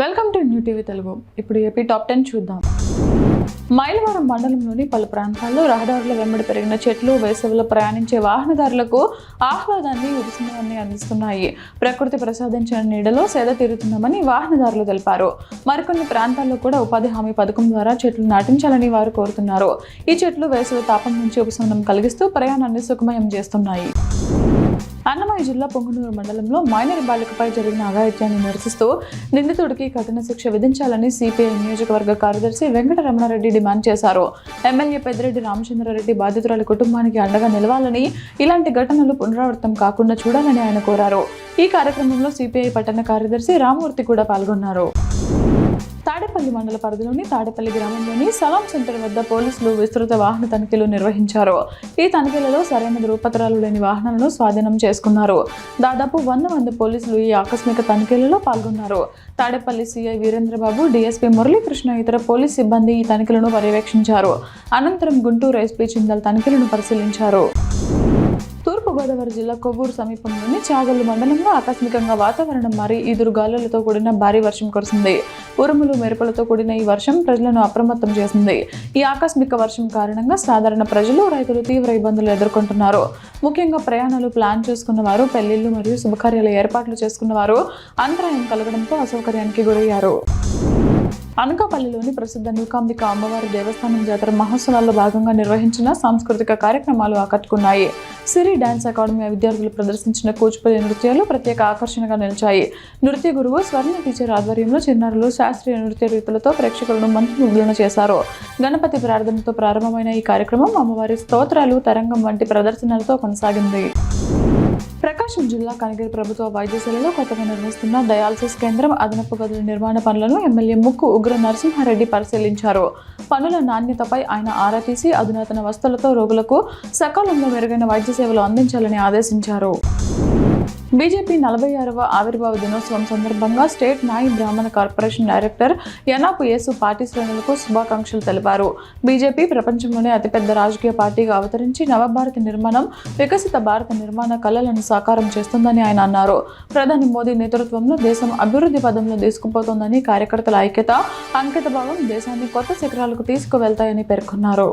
Welcome to new TV Telugu. ఇప్పుడు AP top 10 చూద్దాం. మైలవరం మండలంలోని పలు ప్రాంతాల్లో రహదారుల వెంబడి పెరిగిన చెట్లు వేసవిలో ప్రయాణించే వాహనదారులకు ఆహ్లాదాన్ని ఉపశమనాన్ని అందిస్తున్నాయి. ప్రకృతి ప్రసాదించిన నీడలో సేద తీరుతున్నామని వాహనదారులు తెలిపారు. మరికొన్ని ప్రాంతాల్లో కూడా ఉపాధి హామీ పథకం ద్వారా చెట్లు నాటించాలని వారు కోరుతున్నారు. ఈ చెట్లు వేసవి తాపం నుంచి ఉపశమనం కలిగిస్తూ ప్రయాణాన్ని సుఖమయం చేస్తున్నాయి. అన్నమయ్య జిల్లా పొంగనూరు మండలంలో మైనర్ బాలికపై జరిగిన అఘాయిత్యాన్ని నిరసిస్తూ నిందితుడికి కఠిన శిక్ష విధించాలని సిపిఐ నియోజకవర్గ కార్యదర్శి వెంకటరమణారెడ్డి డిమాండ్ చేశారు. ఎమ్మెల్యే పెద్దిరెడ్డి రామచంద్రారెడ్డి బాధితురాలి కుటుంబానికి అండగా నిలవాలని, ఇలాంటి ఘటనలు పునరావృతం కాకుండా చూడాలని ఆయన కోరారు. ఈ కార్యక్రమంలో సిపిఐ పట్టణ కార్యదర్శి రామూర్తి కూడా పాల్గొన్నారు. తాడేపల్లి మండల పరిధిలోని తాడేపల్లి గ్రామంలోని సలాం సెంటర్ వద్ద పోలీసులు విస్తృత వాహన తనిఖీలు నిర్వహించారు. ఈ తనిఖీలలో సరైన ధృవపత్రాలు లేని వాహనాలను స్వాధీనం చేసుకున్నారు. దాదాపు 100 మంది పోలీసులు ఈ ఆకస్మిక తనిఖీలలో పాల్గొన్నారు. తాడేపల్లి సిఐ వీరేంద్రబాబు, డిఎస్పీ మురళీకృష్ణ ఇతర పోలీస్ సిబ్బంది ఈ తనిఖీలను పర్యవేక్షించారు. అనంతరం గుంటూరు ఎస్పీ చిందల్ తనిఖీలను పరిశీలించారు. తూర్పుగోదావరి జిల్లా కొవ్వూరు సమీపంలోని చాగల్లు మండలంలో ఆకస్మికంగా వాతావరణం మారి ఈదురుగాలులతో కూడిన భారీ వర్షం కురిసింది. ఉరుములు మెరుపులతో కూడిన ఈ వర్షం ప్రజలను అప్రమత్తం చేసింది. ఈ ఆకస్మిక వర్షం కారణంగా సాధారణ ప్రజలు, రైతులు తీవ్ర ఇబ్బందులు ఎదుర్కొంటున్నారు. ముఖ్యంగా ప్రయాణాలు ప్లాన్ చేసుకున్న వారు, పెళ్లిళ్లు మరియు శుభకార్యాల ఏర్పాట్లు చేసుకున్న వారు అంతరాయం కలగడంతో అసౌకర్యానికి గురయ్యారు. అనకాపల్లిలోని ప్రసిద్ధ నూకాంబిక అమ్మవారి దేవస్థానం జాతర మహోత్సవాల్లో భాగంగా నిర్వహించిన సాంస్కృతిక కార్యక్రమాలు ఆకట్టుకున్నాయి. సిరి డాన్స్ అకాడమీ విద్యార్థులు ప్రదర్శించిన కూచిపూడి నృత్యాలు ప్రత్యేక ఆకర్షణగా నిలిచాయి. నృత్య గురువు స్వర్ణ టీచర్ ఆధ్వర్యంలో చిన్నారులు శాస్త్రీయ నృత్య రీతులతో ప్రేక్షకులను మంత్రముగ్ధులను చేశారు. గణపతి ప్రార్థనతో ప్రారంభమైన ఈ కార్యక్రమం అమ్మవారి స్తోత్రాలు, తరంగం వంటి ప్రదర్శనలతో కొనసాగింది. ప్రకాశం జిల్లా కనిగిరి ప్రభుత్వ వైద్యశాలలో కొత్తగా నిర్వహిస్తున్న డయాలసిస్ కేంద్రం అదనపు గదుల నిర్మాణ పనులను ఎమ్మెల్యే ముక్కు ఉగ్ర నరసింహారెడ్డి పరిశీలించారు. పనుల నాణ్యతపై ఆయన ఆరా తీసి అధునాతన వస్తువులతో రోగులకు సకాలంలో మెరుగైన వైద్య సేవలు అందించాలని ఆదేశించారు. బీజేపీ 46వ ఆవిర్భావ దినోత్సవం సందర్భంగా స్టేట్ నాయి బ్రాహ్మణ కార్పొరేషన్ డైరెక్టర్ యనాపు యేసు పార్టీ శ్రేణులకు శుభాకాంక్షలు తెలిపారు. బీజేపీ ప్రపంచంలోనే అతిపెద్ద రాజకీయ పార్టీగా అవతరించి నవభారత నిర్మాణం, వికసిత భారత నిర్మాణ కళలను సాకారం చేస్తుందని ఆయన అన్నారు. ప్రధాని మోదీ నేతృత్వంలో దేశం అభివృద్ధి పదంలో దూసుకుపోతోందని, కార్యకర్తల ఐక్యత, అంకితభావం దేశాన్ని కొత్త శిఖరాలకు తీసుకువెళ్తాయని పేర్కొన్నారు.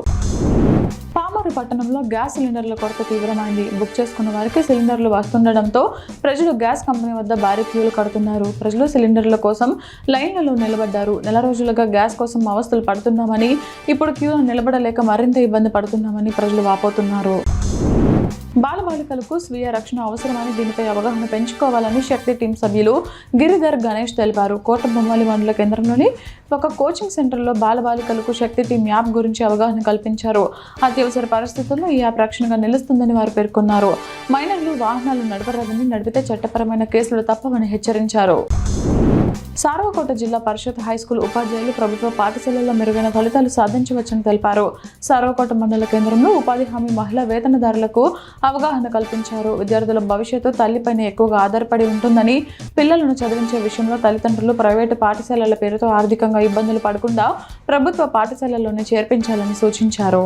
పామరు పట్టణంలో గ్యాస్ సిలిండర్ల కొరత తీవ్రమైంది. బుక్ చేసుకున్న వారికి సిలిండర్లు వస్తుండటంతో ప్రజలు గ్యాస్ కంపెనీ వద్ద భారీ క్యూలు కడుతున్నారు. ప్రజలు సిలిండర్ల కోసం లైన్లలో నిలబడ్డారు. నెల రోజులుగా గ్యాస్ కోసం అవస్థలు పడుతున్నామని, ఇప్పుడు క్యూలో నిలబడలేక మరింత ఇబ్బంది పడుతున్నామని ప్రజలు వాపోతున్నారు. బాలబాలికలకు స్వీయ రక్షణ అవసరమని, దీనిపై అవగాహన పెంచుకోవాలని శక్తి టీం సభ్యులు గిరిధర్ గణేష్ తెలిపారు. కోటబొమ్మాలి మండల కేంద్రంలోని ఒక కోచింగ్ సెంటర్లో బాలబాలికలకు శక్తి టీం యాప్ గురించి అవగాహన కల్పించారు. అత్యవసర పరిస్థితుల్లో ఈ యాప్ రక్షణగా నిలుస్తుందని వారు పేర్కొన్నారు. మైనర్లు వాహనాలు నడపరాదని, నడిపితే చట్టపరమైన కేసులు తప్పవని హెచ్చరించారు. సార్వకోట జిల్లా పరిషత్ హైస్కూల్ ఉపాధ్యాయులు ప్రభుత్వ పాఠశాలల్లో మెరుగైన ఫలితాలు సాధించవచ్చని తెలిపారు. సార్వకోట మండల కేంద్రంలో ఉపాధి హామీ మహిళా వేతనదారులకు అవగాహన కల్పించారు. విద్యార్థుల భవిష్యత్తు తల్లిపైన ఎక్కువగా ఆధారపడి ఉంటుందని, పిల్లలను చదివించే విషయంలో తల్లిదండ్రులు ప్రైవేటు పాఠశాలల పేరుతో ఆర్థికంగా ఇబ్బందులు పడకుండా ప్రభుత్వ పాఠశాలల్లోనే చేర్పించాలని సూచించారు.